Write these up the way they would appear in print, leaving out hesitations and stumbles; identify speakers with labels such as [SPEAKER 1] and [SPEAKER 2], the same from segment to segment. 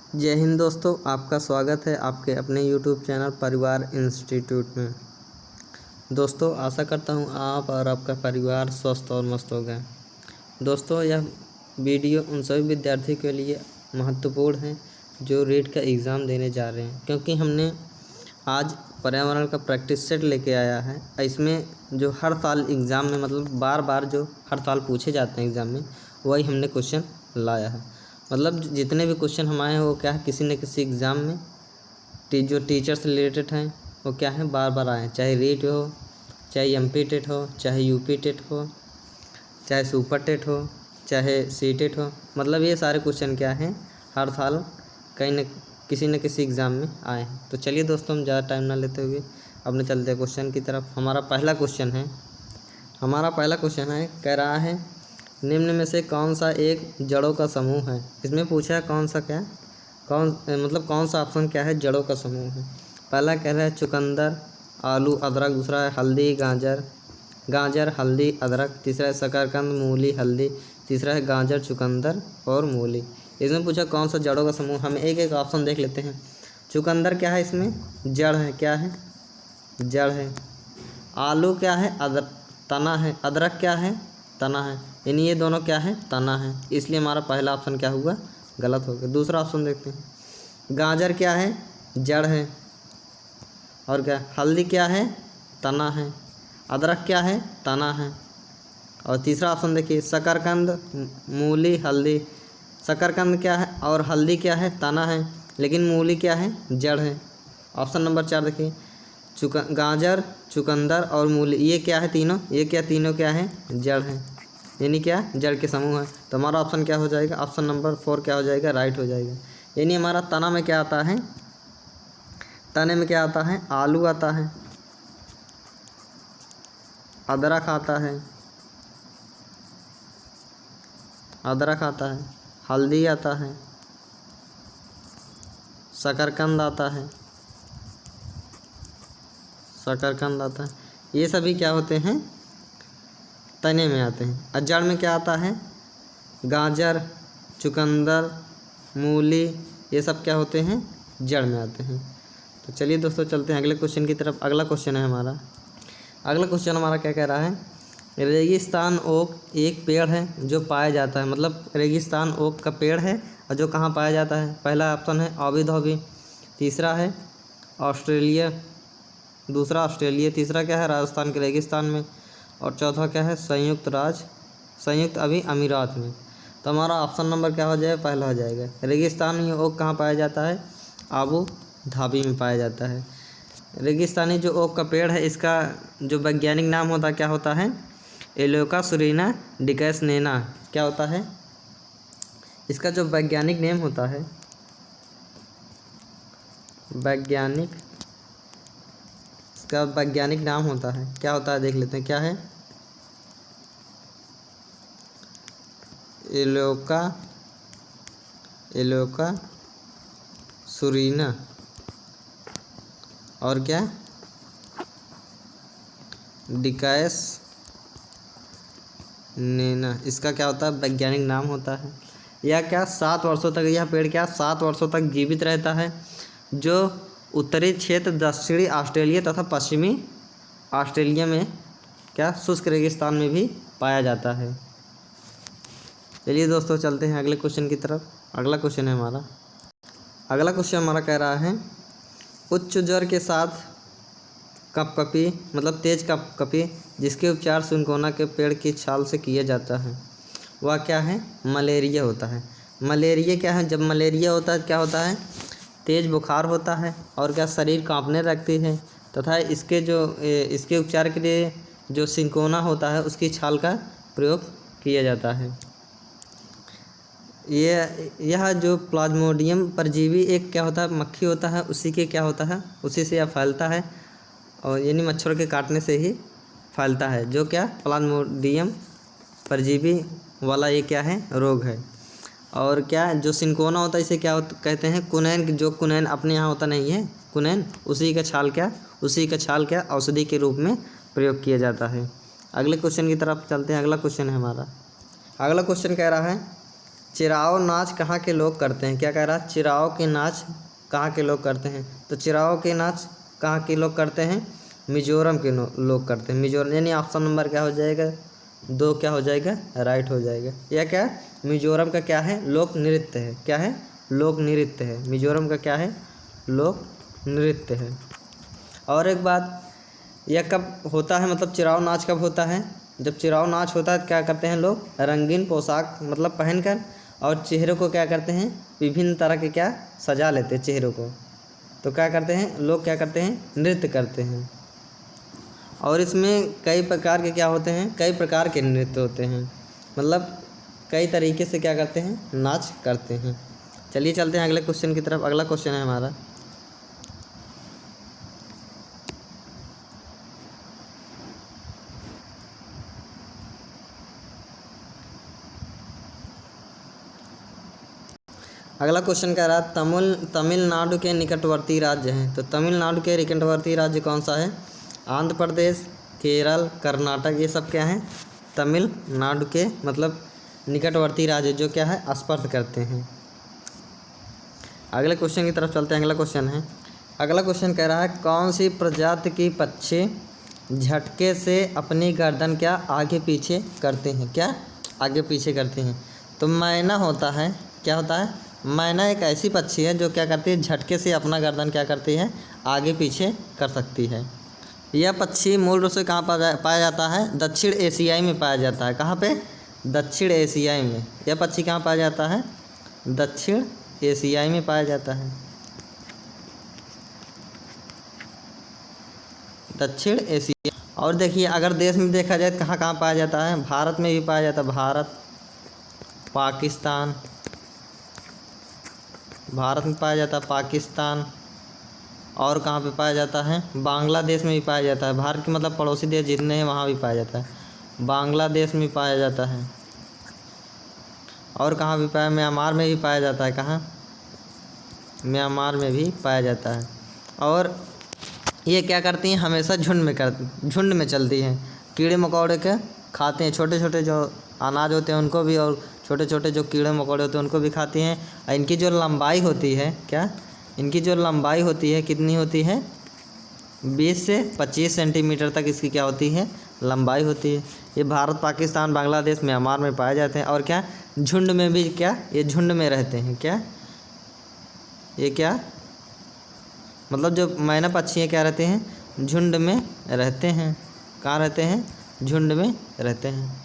[SPEAKER 1] जय हिंद दोस्तों, आपका स्वागत है आपके अपने यूट्यूब चैनल परिवार इंस्टीट्यूट में। दोस्तों, आशा करता हूँ आप और आपका परिवार स्वस्थ और मस्त हो गए। दोस्तों, यह वीडियो उन सभी विद्यार्थियों के लिए महत्वपूर्ण है जो रीट का एग्ज़ाम देने जा रहे हैं, क्योंकि हमने आज पर्यावरण का प्रैक्टिस सेट लेके आया है। इसमें जो हर साल एग्ज़ाम में मतलब बार बार जो हर साल पूछे जाते हैं एग्ज़ाम में, वही हमने क्वेश्चन लाया है। मतलब जितने भी क्वेश्चन हम आए हैं वो क्या है, किसी न किसी एग्ज़ाम में जो टीचर से रिलेटेड हैं वो क्या है, बार बार आए हैं। चाहे रीट हो, चाहे एमपी टेट हो, चाहे यूपी टेट हो, चाहे सुपर टेट हो, चाहे सी टेट हो, मतलब ये सारे क्वेश्चन क्या हैं, हर साल किसी न किसी एग्ज़ाम में आए हैं। तो चलिए दोस्तों, हम ज़्यादा टाइम ना लेते हुए अपने चलते हैं क्वेश्चन की तरफ। हमारा पहला क्वेश्चन है, कह रहा है निम्न में से कौन सा एक जड़ों का समूह है। इसमें पूछा है कौन सा ऑप्शन क्या है, जड़ों का समूह है। पहला कह रहा है चुकंदर, आलू, अदरक। दूसरा है हल्दी, गाजर, हल्दी, अदरक। तीसरा है शकरकंद, मूली, हल्दी। तीसरा है गाजर, चुकंदर और मूली। इसमें पूछा कौन सा जड़ों का समूह। हम एक एक ऑप्शन देख लेते हैं। चुकंदर क्या है, इसमें जड़ है। क्या है, जड़ है। आलू क्या है, तना है। अदरक क्या है, तना है। यानी ये दोनों क्या है, तना है। इसलिए हमारा पहला ऑप्शन क्या हुआ, गलत हो गया। दूसरा ऑप्शन देखते हैं। गाजर क्या है, जड़ है। और क्या, हल्दी क्या है, तना है। अदरक क्या है, तना है। और तीसरा ऑप्शन देखिए, शकरकंद, मूली, हल्दी। शकरकंद क्या है और हल्दी क्या है, तना है, लेकिन मूली क्या है, जड़ है। ऑप्शन नंबर 4 देखिए, गाजर, चुकंदर और मूली, ये क्या है, तीनों क्या है, जड़ है। यानी क्या, जड़ के समूह है। तो हमारा ऑप्शन क्या हो जाएगा, ऑप्शन नंबर 4 क्या हो जाएगा, राइट हो जाएगा। यानी हमारा तना में क्या आता है, तने में क्या आता है, आलू आता है, अदरक आता है, हल्दी आता है, शकरकंद आता है, ये सभी क्या होते हैं, तने में आते हैं। और जड़ में क्या आता है, गाजर, चुकंदर, मूली, ये सब क्या होते हैं, जड़ में आते हैं। तो चलिए दोस्तों, चलते हैं अगले क्वेश्चन की तरफ। अगला क्वेश्चन हमारा क्या कह रहा है, रेगिस्तान ओक एक पेड़ है जो पाया जाता है। मतलब रेगिस्तान ओक का पेड़ है और जो कहाँ पाया जाता है। पहला ऑप्शन है अबू धाबी, तीसरा है ऑस्ट्रेलिया, दूसरा ऑस्ट्रेलिया, तीसरा क्या है, राजस्थान के रेगिस्तान में, और चौथा क्या है, संयुक्त अमीरात में। तो हमारा ऑप्शन नंबर क्या हो जाएगा, पहला हो जाएगा। रेगिस्तानी ओक कहाँ पाया जाता है, अबू धाबी में पाया जाता है। रेगिस्तानी जो ओक का पेड़ है, इसका जो वैज्ञानिक नाम होता है क्या होता है, एलोका सुरीना डिकैस नैना। क्या होता है, इसका जो वैज्ञानिक नेम होता है, इसका वैज्ञानिक नाम होता है, क्या होता है, देख लेते हैं क्या है, एलोका सुरीना और क्या, डिकैस नैना। इसका क्या होता है, वैज्ञानिक नाम होता है। यह क्या 7 वर्षों तक, यह पेड़ क्या 7 वर्षों तक जीवित रहता है, जो उत्तरी क्षेत्र, दक्षिणी ऑस्ट्रेलिया तथा पश्चिमी ऑस्ट्रेलिया में क्या शुष्क रेगिस्तान में भी पाया जाता है। चलिए दोस्तों, चलते हैं अगले क्वेश्चन की तरफ। अगला क्वेश्चन हमारा कह रहा है उच्च ज्वर के साथ कपकपी, मतलब तेज कपकपी, जिसके उपचार सिंकोना के पेड़ की छाल से किया जाता है, वह क्या है, मलेरिया होता है। मलेरिया क्या है, जब मलेरिया होता है क्या होता है, तेज़ बुखार होता है और क्या, शरीर कांपने लगती है, तथा इसके उपचार के लिए जो सिंकोना होता है उसकी छाल का प्रयोग किया जाता है। यह जो प्लाज्मोडियम परजीवी एक क्या होता है, मक्खी होता है, उसी से यह फैलता है, और यानी मच्छरों के काटने से ही फैलता है, जो क्या प्लाज्मोडियम परजीवी वाला ये क्या है, रोग है। और क्या, जो सिंकोना होता है इसे क्या कहते हैं, कुनैन। जो कुनैन अपने यहाँ होता नहीं है, कुनैन, उसी का छाल क्या औषधि के रूप में प्रयोग किया जाता है। अगले क्वेश्चन की तरफ चलते हैं। अगला क्वेश्चन कह रहा है चिराओ नाच कहाँ के लोग करते हैं? क्या कह रहा है? चिराओ के नाच कहाँ के लोग करते हैं? तो चिराओ के नाच कहाँ के लोग करते हैं? मिजोरम के लोग करते हैं। मिजोरम, यानी ऑप्शन नंबर क्या हो जाएगा? 2 क्या हो जाएगा? राइट हो जाएगा। यह क्या है? मिजोरम का क्या है? लोक नृत्य है। क्या है? लोक नृत्य है। मिजोरम का क्या है? लोक नृत्य है। और एक बात, यह कब होता है, मतलब चिराओ नाच कब होता है? जब चिराओ नाच होता है तो क्या करते हैं लोग? रंगीन पोशाक मतलब पहनकर, और चेहरे को क्या करते हैं? विभिन्न तरह के क्या सजा लेते हैं चेहरों को। तो क्या करते हैं लोग? क्या करते हैं? नृत्य करते हैं। और इसमें कई प्रकार के क्या होते हैं? कई प्रकार के नृत्य होते हैं, मतलब कई तरीके से क्या करते हैं? नाच करते हैं। चलिए चलते हैं अगले क्वेश्चन की तरफ। अगला क्वेश्चन है हमारा, अगला क्वेश्चन कह रहा है तमिलनाडु के निकटवर्ती राज्य हैं। तो तमिलनाडु के निकटवर्ती राज्य कौन सा है? आंध्र प्रदेश, केरल, कर्नाटक, ये सब क्या हैं? तमिलनाडु के मतलब निकटवर्ती राज्य जो क्या है? स्पर्श करते हैं। अगले क्वेश्चन की तरफ चलते हैं। अगला क्वेश्चन कह रहा है कौन सी प्रजाति की पक्षी झटके से अपनी गर्दन क्या आगे पीछे करते हैं? क्या आगे पीछे करते हैं? तो मैना होता है। क्या होता है? मैना एक ऐसी पक्षी है जो क्या करती है? झटके से अपना गर्दन क्या करती है? आगे पीछे कर सकती है। यह पक्षी मूल रूप से कहाँ पाया जाता है? दक्षिण एशियाई में पाया जाता है। कहाँ पे? दक्षिण एशियाई में। यह पक्षी कहाँ पाया जाता है? दक्षिण एशियाई में पाया जाता है। दक्षिण एशिया। और देखिए अगर देश में देखा जाए तो कहाँ कहाँ पाया जाता है? भारत में भी पाया जाता है। भारत में पाया जाता है, पाकिस्तान, और कहाँ पे पाया जाता है? बांग्लादेश में भी पाया जाता है। भारत के मतलब पड़ोसी देश जितने हैं वहाँ भी पाया जाता है। बांग्लादेश में पाया जाता है। और कहाँ भी पाया? म्यांमार में भी पाया जाता है। कहाँ? म्यांमार में भी पाया जाता है। और ये क्या करती हैं? हमेशा झुंड में चलती हैं। कीड़े मकोड़े के खाते हैं, छोटे छोटे जो अनाज होते हैं उनको भी, और छोटे छोटे जो कीड़े मकोड़े होते हैं उनको भी खाती हैं। और इनकी जो लंबाई होती है, क्या? इनकी जो लंबाई होती है कितनी होती है? 20 से 25 सेंटीमीटर तक इसकी क्या होती है? लंबाई होती है। ये भारत, पाकिस्तान, बांग्लादेश, म्यांमार में पाए जाते हैं। और क्या? झुंड में भी क्या? ये झुंड में रहते हैं। क्या? ये क्या मतलब जो मैना पक्षी हैं क्या रहते हैं? झुंड में रहते हैं। कहाँ रहते हैं? झुंड में रहते हैं।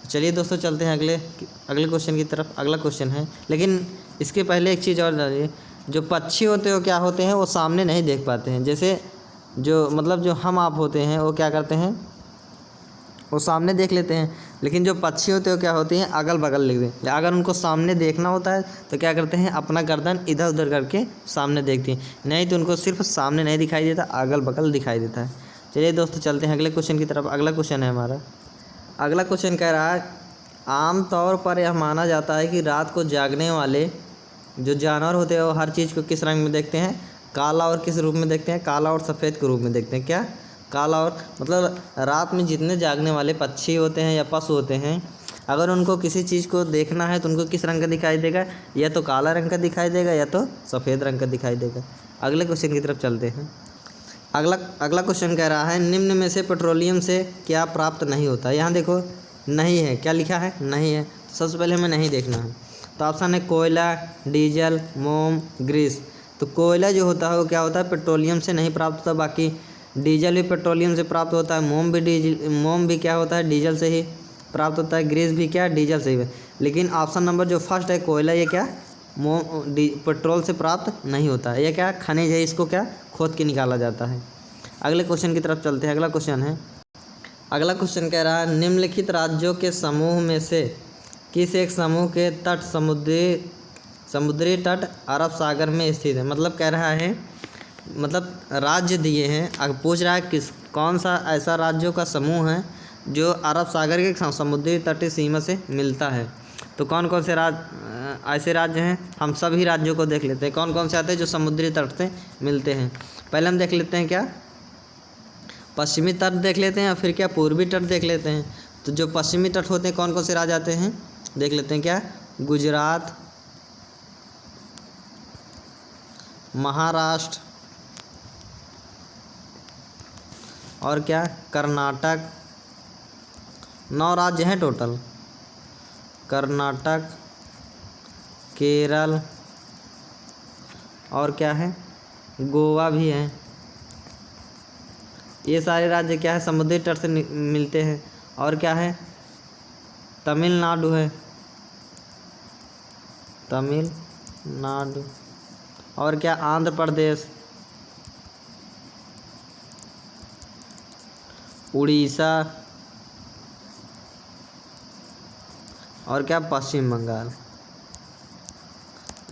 [SPEAKER 1] चलिए दोस्तों चलते हैं अगले क्वेश्चन की तरफ। अगला क्वेश्चन है, लेकिन इसके पहले एक चीज़ और जानिए, जो पक्षी होते हैं वो क्या होते हैं? वो सामने नहीं देख पाते हैं। जैसे जो हम आप होते हैं वो क्या करते हैं? वो सामने देख लेते हैं, लेकिन जो पक्षी होते हैं वो क्या होती हैं? अगल बगल देखते हैं। अगर उनको सामने देखना होता है तो क्या करते हैं? अपना गर्दन इधर उधर करके सामने देखती हैं, नहीं तो उनको सिर्फ सामने नहीं दिखाई देता, अगल बगल दिखाई देता है। चलिए दोस्तों चलते हैं अगले क्वेश्चन की तरफ। अगला क्वेश्चन है हमारा, अगला क्वेश्चन कह रहा है आम तौर पर यह माना जाता है कि रात को जागने वाले जो जानवर होते हैं वो हर चीज़ को किस रंग में देखते हैं? काला। और किस रूप में देखते हैं? काला और सफ़ेद के रूप में देखते हैं। क्या? काला और मतलब रात में जितने जागने वाले पक्षी होते हैं या पशु होते हैं, अगर उनको किसी चीज़ को देखना है तो उनको किस रंग का दिखाई देगा? या तो काला रंग का दिखाई देगा या तो सफ़ेद रंग का दिखाई देगा। अगले क्वेश्चन की तरफ चलते हैं। अगला क्वेश्चन कह रहा है निम्न में से पेट्रोलियम से क्या प्राप्त नहीं होता? यहाँ देखो नहीं है, क्या लिखा है? नहीं है। तो सबसे पहले हमें नहीं देखना है। तो ऑप्शन है कोयला, डीजल, मोम, ग्रीस। तो कोयला जो होता है वो क्या होता है? पेट्रोलियम से नहीं प्राप्त होता। बाकी डीजल भी पेट्रोलियम से प्राप्त होता है, मोम भी क्या होता है? डीजल से ही प्राप्त होता है, ग्रीस भी क्या? डीजल से ही। लेकिन ऑप्शन नंबर जो फर्स्ट है कोयला, ये क्या? पेट्रोल से प्राप्त नहीं होता है। ये क्या? खनिज है, इसको क्या? खोद के निकाला जाता है। अगले क्वेश्चन की तरफ चलते हैं। अगला क्वेश्चन कह रहा है निम्नलिखित राज्यों के समूह में से किस एक समूह के तट समुद्री तट अरब सागर में स्थित है? मतलब कह रहा है, मतलब राज्य दिए हैं, अब पूछ रहा है कौन सा ऐसा राज्यों का समूह है जो अरब सागर के समुद्री तटीय सीमा से मिलता है। तो कौन कौन से ऐसे राज्य हैं? हम सभी राज्यों को देख लेते हैं कौन कौन से आते हैं जो समुद्री तट से मिलते हैं। पहले हम देख लेते हैं क्या? पश्चिमी तट देख लेते हैं, या फिर क्या पूर्वी तट देख लेते हैं। तो जो पश्चिमी तट होते हैं कौन कौन से राज्य आते हैं? देख लेते हैं क्या? गुजरात, महाराष्ट्र और क्या कर्नाटक। 9 राज्य हैं टोटल। कर्नाटक, केरल और क्या है, गोवा भी है। ये सारे राज्य क्या है, समुद्री तट से मिलते हैं। और क्या है, तमिलनाडु है, तमिलनाडु। और क्या, आंध्र प्रदेश, उड़ीसा और क्या, पश्चिम बंगाल।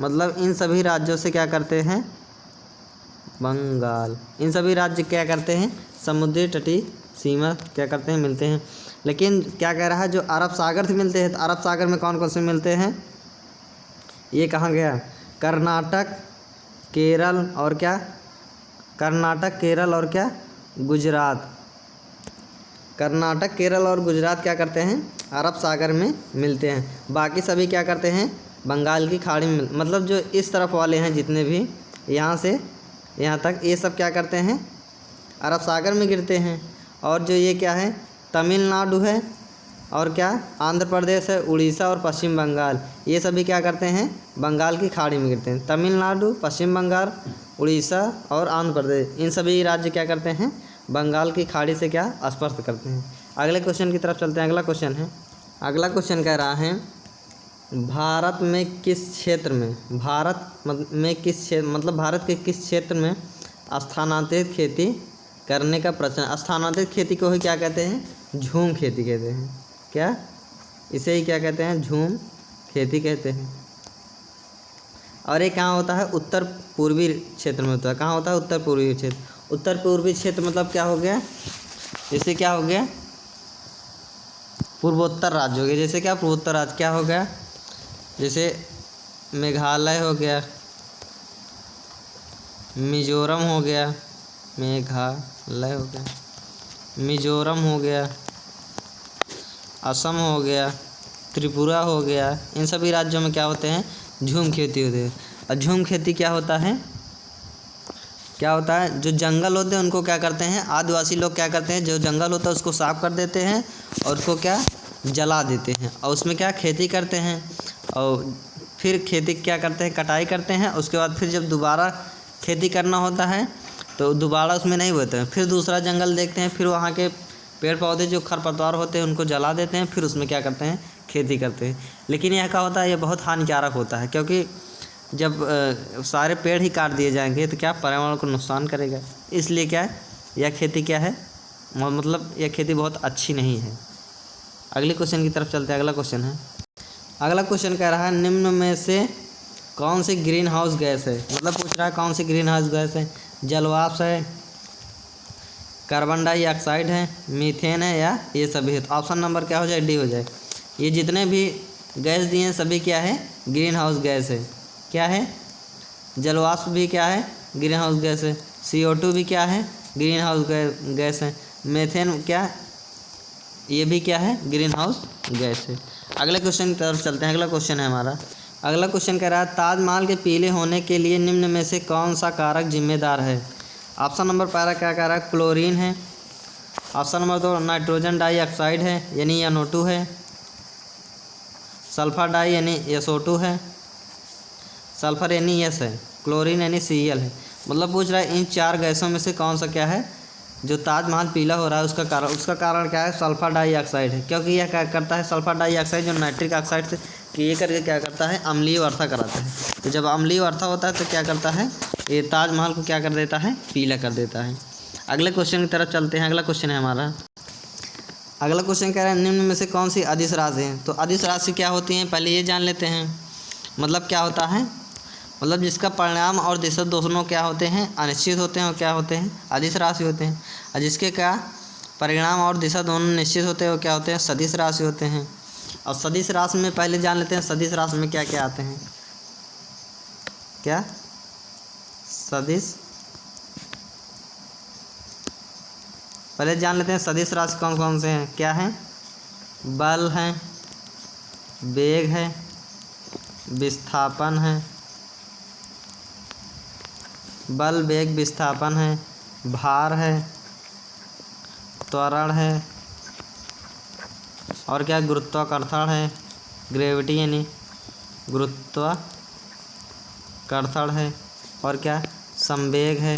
[SPEAKER 1] मतलब इन सभी राज्यों से क्या करते हैं, बंगाल। इन सभी राज्य क्या करते हैं, समुद्री तटीय सीमा क्या करते हैं, मिलते हैं। लेकिन क्या कह रहा है, जो अरब सागर से मिलते हैं, तो अरब सागर में कौन कौन से मिलते हैं, ये कहाँ गया, कर्नाटक, केरल और क्या, कर्नाटक, केरल और क्या, गुजरात। कर्नाटक, केरल और गुजरात क्या करते हैं, अरब सागर में मिलते हैं। बाकी सभी क्या करते हैं, बंगाल की खाड़ी में। मतलब जो इस तरफ वाले हैं जितने भी, यहाँ से यहाँ तक, ये सब क्या करते हैं, अरब सागर में गिरते हैं। और जो ये क्या है, तमिलनाडु है और क्या, आंध्र प्रदेश है, उड़ीसा और पश्चिम बंगाल, ये सभी क्या करते हैं, बंगाल की खाड़ी में गिरते हैं। तमिलनाडु, पश्चिम बंगाल, उड़ीसा और आंध्र प्रदेश, इन सभी राज्य क्या करते हैं, बंगाल की खाड़ी से क्या स्पर्श करते हैं। अगले क्वेश्चन की तरफ चलते हैं। अगला क्वेश्चन है, अगला क्वेश्चन कह रहा है, भारत में किस क्षेत्र में, भारत में किस क्षेत्र, मतलब भारत के किस क्षेत्र में स्थानांतरित खेती करने का प्रचलन। स्थानांतरित खेती को ही क्या कहते हैं, झूम खेती कहते हैं। क्या, इसे ही क्या कहते हैं, झूम खेती कहते हैं। और ये कहाँ होता है, उत्तर पूर्वी क्षेत्र में होता है। कहाँ होता है, उत्तर पूर्वी क्षेत्र। उत्तर पूर्वी क्षेत्र मतलब क्या हो गया, जैसे क्या हो गया, पूर्वोत्तर राज्य हो गया। जैसे क्या, पूर्वोत्तर राज्य क्या हो गया, जैसे मेघालय हो गया, मिजोरम हो गया, मेघालय हो गया, मिजोरम हो गया, असम हो गया, त्रिपुरा हो गया। इन सभी राज्यों में क्या होते हैं, झूम खेती होती है। और झूम खेती क्या होता है, क्या होता है, जो जंगल होते हैं उनको क्या करते हैं, आदिवासी लोग क्या करते हैं, जो जंगल होता है उसको साफ कर देते हैं और उसको क्या जला देते हैं, और उसमें क्या खेती करते हैं। और फिर खेती क्या करते हैं, कटाई करते हैं। उसके बाद फिर जब दोबारा खेती करना होता है तो दोबारा उसमें नहीं बोते हैं, फिर दूसरा जंगल देखते हैं, फिर वहाँ के पेड़ पौधे जो खरपतवार होते हैं उनको जला देते हैं, फिर उसमें क्या करते हैं, खेती करते हैं। लेकिन यह क्या होता है, ये बहुत हानिकारक होता है, क्योंकि जब सारे पेड़ ही काट दिए जाएंगे तो क्या पर्यावरण को नुकसान करेगा। इसलिए क्या है, यह खेती क्या है, मतलब यह खेती बहुत अच्छी नहीं है। अगले क्वेश्चन की तरफ चलते हैं। अगला क्वेश्चन है, अगला क्वेश्चन कह रहा है, निम्न में से कौन सी ग्रीन हाउस गैस है। मतलब पूछ रहा है कौन सी ग्रीन हाउस गैस है, जलवाष्प है, कार्बन डाइऑक्साइड है, मीथेन है, या ये सभी है। तो ऑप्शन नंबर क्या हो जाए, डी हो जाए। ये जितने भी गैस दिए हैं सभी क्या है, ग्रीन हाउस गैस है। क्या है, जलवाष्प भी क्या है, ग्रीन हाउस गैस है। CO2 भी क्या है, ग्रीन हाउस गैस है। मीथेन क्या, ये भी क्या है, ग्रीन हाउस गैस है। अगले क्वेश्चन की तरफ चलते हैं। अगला क्वेश्चन है हमारा, अगला क्वेश्चन कह रहा है, ताजमहल के पीले होने के लिए निम्न में से कौन सा कारक जिम्मेदार है। ऑप्शन नंबर पहला क्या कह रहा है, क्लोरीन है। ऑप्शन नंबर 2 नाइट्रोजन डाइऑक्साइड है यानी NO2 है। सल्फर डाई यानी SO2 है। सल्फर यानी S है। क्लोरीन यानी Cl है। मतलब पूछ रहा है इन 4 गैसों में से कौन सा क्या है जो ताजमहल पीला हो रहा है, उसका कारण क्या है, सल्फर डाइऑक्साइड है। क्योंकि यह क्या करता है, सल्फर डाइऑक्साइड जो नाइट्रिक ऑक्साइड से ये करके क्या करता है, अम्लीय वर्षा कराता है। तो जब अम्लीय वर्षा होता है तो क्या करता है, ये ताजमहल को क्या कर देता है, पीला कर देता है। अगले क्वेश्चन की तरफ चलते हैं। अगला क्वेश्चन है हमारा, अगला क्वेश्चन कह रहा है, निम्न में से कौन सी अदिश राशि है। तो अदिश राशि क्या होती है, पहले ये जान लेते हैं। मतलब क्या होता है, मतलब जिसका परिणाम और दिशा दोनों क्या होते हैं, अनिश्चित होते हैं और क्या होते हैं, अदिश राशि होते हैं। और जिसके क्या परिणाम और दिशा दोनों निश्चित होते हैं वो क्या होते हैं, सदिश राशि होते हैं। और सदिश राशि में पहले जान लेते हैं, सदिश राशि में क्या क्या आते हैं। क्या सदिश, पहले जान लेते हैं सदिश राशि कौन कौन से हैं। क्या है, बल है, वेग है, विस्थापन है, बल वेग विस्थापन है, भार है, त्वरण है, और क्या गुरुत्वाकर्षण है, ग्रेविटी यानी गुरुत्वाकर्षण है, और क्या संवेग है।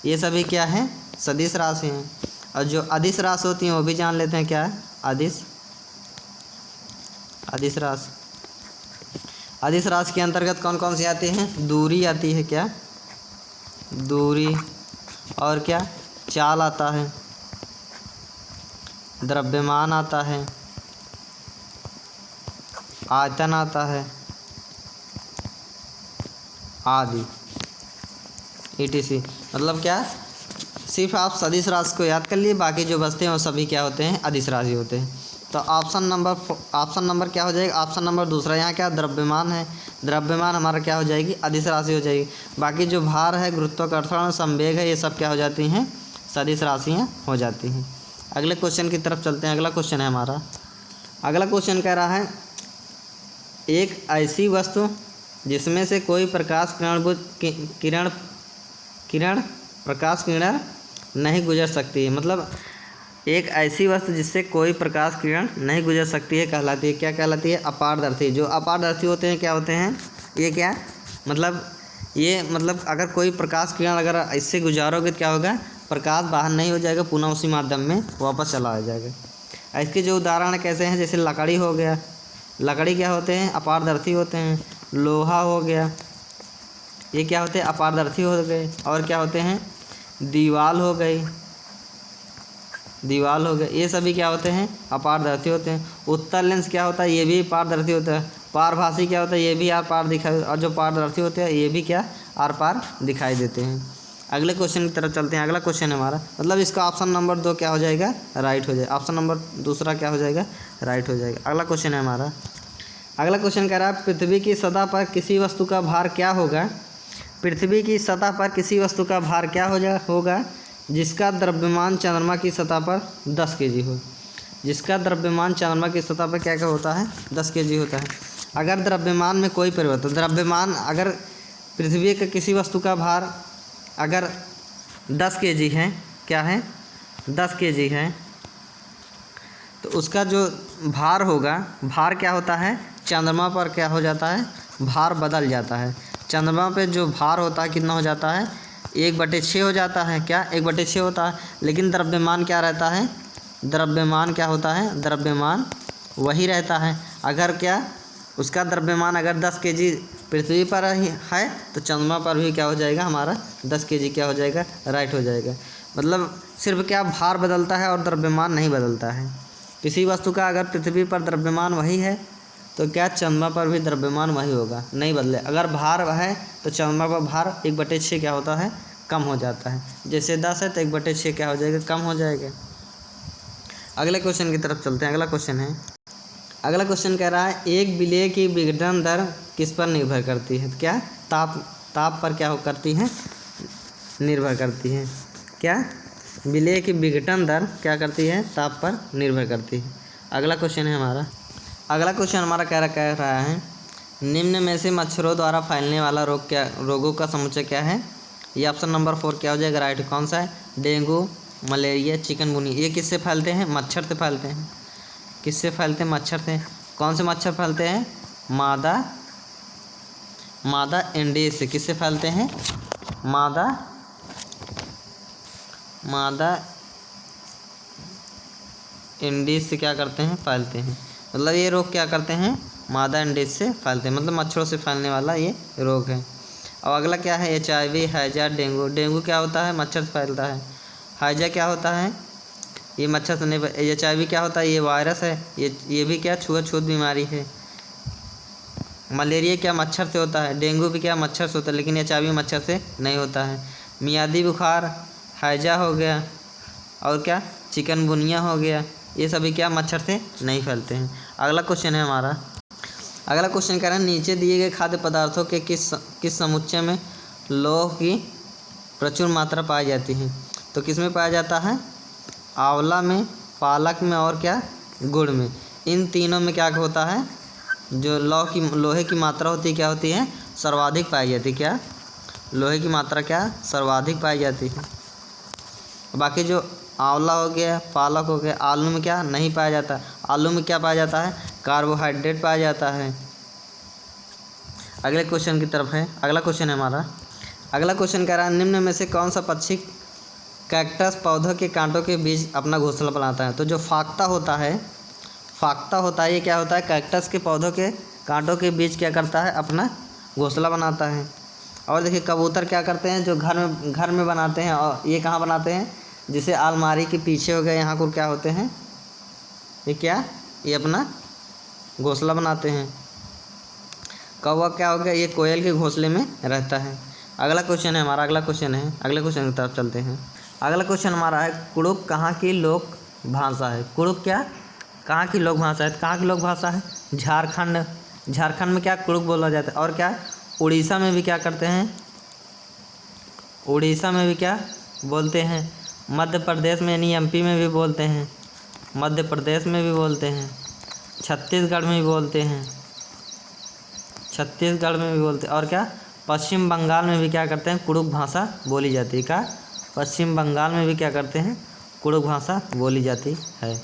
[SPEAKER 1] ये सभी क्या है, सदिश राशि हैं। और जो अदिश राशि होती हैं वो भी जान लेते हैं क्या है, अदिश राशि। अदिश राशि के अंतर्गत कौन कौन सी आती हैं, दूरी आती है, क्या दूरी, और क्या चाल आता है, द्रव्यमान आता है, आयतन आता है, आदि ETC। मतलब क्या, सिर्फ आप सदिश राशि को याद कर लिए, बाकी जो बचते हैं वो सभी क्या होते हैं, अदिश राशि होते हैं। तो ऑप्शन नंबर क्या हो जाएगा, ऑप्शन नंबर दूसरा। यहाँ क्या द्रव्यमान है, द्रव्यमान हमारा क्या हो जाएगी, अदिश राशि हो जाएगी। बाकी जो भार है, गुरुत्वाकर्षण, संवेग है, ये सब क्या हो जाती हैं, सदिश राशियाँ हो जाती हैं। अगले क्वेश्चन की तरफ चलते हैं। अगला क्वेश्चन है हमारा, अगला क्वेश्चन कह रहा है एक ऐसी वस्तु जिसमें से कोई प्रकाश किरण नहीं गुजर सकती है। मतलब एक ऐसी वस्तु जिससे कोई प्रकाश किरण नहीं गुजर सकती है कहलाती है, क्या कहलाती है, अपारदर्शी। जो अपारदर्शी होते हैं क्या होते हैं, ये क्या मतलब अगर कोई प्रकाश किरण अगर इससे गुजारोगे तो क्या होगा, प्रकाश बाहर नहीं हो जाएगा, पुनः उसी माध्यम में वापस चला आ जाएगा। इसके जो उदाहरण कैसे हैं, जैसे लकड़ी हो गया, लकड़ी क्या होते हैं, अपारदर्शी होते हैं। लोहा हो गया, ये क्या होते हैं, अपारदर्शी हो गए। और क्या होते हैं, दीवाल हो गई, ये सभी क्या होते हैं, अपारदर्शी होते हैं। उत्तल लेंस क्या होता है, ये भी पारदर्शी होता है। पारभासी क्या होता है, ये भी आर पार दिखाई, और जो पारदर्शी होते हैं ये भी क्या आर पार दिखाई देते हैं। अगले क्वेश्चन की तरफ चलते हैं। अगला क्वेश्चन है हमारा, मतलब इसका ऑप्शन नंबर 2 क्या हो जाएगा, राइट हो जाएगा। ऑप्शन नंबर दूसरा क्या हो जाएगा, राइट हो जाएगा। अगला क्वेश्चन है हमारा, अगला क्वेश्चन कह रहा है पृथ्वी की सतह पर किसी वस्तु का भार क्या होगा, पृथ्वी की सतह पर किसी वस्तु का भार क्या होगा जिसका द्रव्यमान चंद्रमा की सतह पर 10 kg हो। जिसका द्रव्यमान चंद्रमा की सतह पर क्या क्या होता है, 10 kg होता है। अगर द्रव्यमान में कोई परिवर्तन, द्रव्यमान अगर पृथ्वी के किसी वस्तु का भार अगर 10 kg है, क्या है 10 kg है, तो उसका जो भार होगा, भार क्या होता है, चंद्रमा पर क्या हो जाता है, भार बदल जाता है। चंद्रमा पे जो भार होता है कितना हो जाता है, 1/6 हो जाता है, क्या 1/6 होता है। लेकिन द्रव्यमान क्या रहता है, द्रव्यमान क्या होता है, द्रव्यमान वही रहता है। अगर क्या उसका द्रव्यमान अगर 10 kg पृथ्वी पर ही है तो चंद्रमा पर भी क्या हो जाएगा, हमारा 10 kg क्या हो जाएगा, राइट हो जाएगा। मतलब सिर्फ क्या भार बदलता है और द्रव्यमान नहीं बदलता है। किसी वस्तु का अगर पृथ्वी पर द्रव्यमान वही है तो क्या चंद्रमा पर भी द्रव्यमान वही होगा, नहीं बदले। अगर भार है तो चंद्रमा पर भार 1/6 क्या होता है, कम हो जाता है। जैसे 10 है तो 1/6 क्या हो जाएगा, कम हो जाएगा। अगले क्वेश्चन की तरफ चलते हैं। अगला क्वेश्चन है, अगला क्वेश्चन कह रहा है एक विलेय की विघटन दर किस पर निर्भर करती है, तो क्या ताप पर क्या करती है, निर्भर करती है। क्या विलेय की विघटन दर क्या करती है, ताप पर निर्भर करती है। अगला क्वेश्चन है हमारा, अगला क्वेश्चन हमारा कह रहा है निम्न में से मच्छरों द्वारा फैलने वाला रोगों का समुच्चय क्या है। ये ऑप्शन नंबर 4 क्या हो जाएगा, राइट। कौन सा है, डेंगू, मलेरिया, चिकनगुनिया। ये किससे फैलते हैं, मच्छर से फैलते हैं। किससे फैलते हैं, मच्छर से। कौन से मच्छर फैलते हैं, मादा एंडीज से। किससे फैलते हैं, मादा एंडीज से क्या करते हैं, फैलते हैं। मतलब ये रोग क्या करते हैं, मादा एंडीज से फैलते हैं, मतलब मच्छरों से फैलने वाला ये रोग है। और अगला क्या है, HIV, हैजा, डेंगू। डेंगू क्या होता है, मच्छर से फैलता है। हैजा क्या होता है, ये मच्छर से नहीं। HIV क्या होता है, ये वायरस है, ये भी क्या छुआछूत बीमारी है। मलेरिया क्या मच्छर से होता है, डेंगू भी क्या मच्छर से होता है, लेकिन HIV मच्छर से नहीं होता है। मियादी बुखार, हैजा हो गया, और क्या चिकनगुनिया हो गया, ये सभी क्या मच्छर से नहीं फैलते हैं। अगला क्वेश्चन है हमारा, अगला क्वेश्चन कह रहा है नीचे दिए गए खाद्य पदार्थों के किस समुच्चय में लौह की प्रचुर मात्रा पाई जाती है। तो किस में पाया जाता है, आंवला में, पालक में, और क्या गुड़ में। इन तीनों में क्या होता है, जो लोहे की मात्रा होती है क्या होती है, सर्वाधिक पाई जाती है। क्या, लोहे की मात्रा क्या, सर्वाधिक पाई जाती है। बाकी जो आंवला हो गया, पालक हो गया, आलू में क्या नहीं पाया जाता। आलू में क्या पाया जाता है, कार्बोहाइड्रेट पाया जाता है। अगले क्वेश्चन की तरफ है, अगला क्वेश्चन है हमारा। अगला क्वेश्चन कह रहा है निम्न में से कौन सा पक्षी कैक्टस पौधों के कांटों के बीच अपना घोंसला बनाता है। तो जो फाख्ता होता है, ये क्या होता है, कैक्टस के पौधों के कांटों के बीच क्या करता है, अपना घोंसला बनाता है। और देखिए कबूतर क्या करते हैं, जो घर में बनाते हैं, और ये कहाँ बनाते हैं, जैसे अलमारी के पीछे हो गए, यहाँ को क्या होते हैं, ये अपना घोंसला बनाते हैं। कौवा क्या हो गया, ये कोयल के घोंसले में रहता है। अगला क्वेश्चन है हमारा, अगले क्वेश्चन की तरफ चलते हैं। अगला क्वेश्चन हमारा है कुड़ुक कहाँ की लोक भाषा है। कुड़ुक क्या, कहाँ की लोक भाषा है। कहाँ की लोक भाषा है, झारखंड में क्या कुड़ुक बोला जाता है। और क्या, उड़ीसा में भी क्या करते हैं, उड़ीसा में भी क्या बोलते हैं। मध्य प्रदेश में यानी एमपी में भी बोलते हैं, मध्य प्रदेश में भी बोलते हैं, छत्तीसगढ़ में भी बोलते हैं, और क्या, पश्चिम बंगाल में भी क्या करते हैं, कुड़ुक भाषा बोली जाती है। क्या, पश्चिम बंगाल में भी क्या करते हैं, कुड़ुक भाषा बोली जाती है।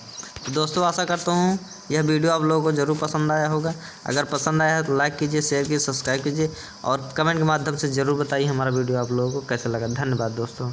[SPEAKER 1] तो दोस्तों आशा करता हूँ यह वीडियो आप लोगों को ज़रूर पसंद आया होगा। अगर पसंद आया है तो लाइक कीजिए, शेयर कीजिए, सब्सक्राइब कीजिए और कमेंट के माध्यम से ज़रूर बताइए हमारा वीडियो आप लोगों को कैसा लगा। धन्यवाद दोस्तों।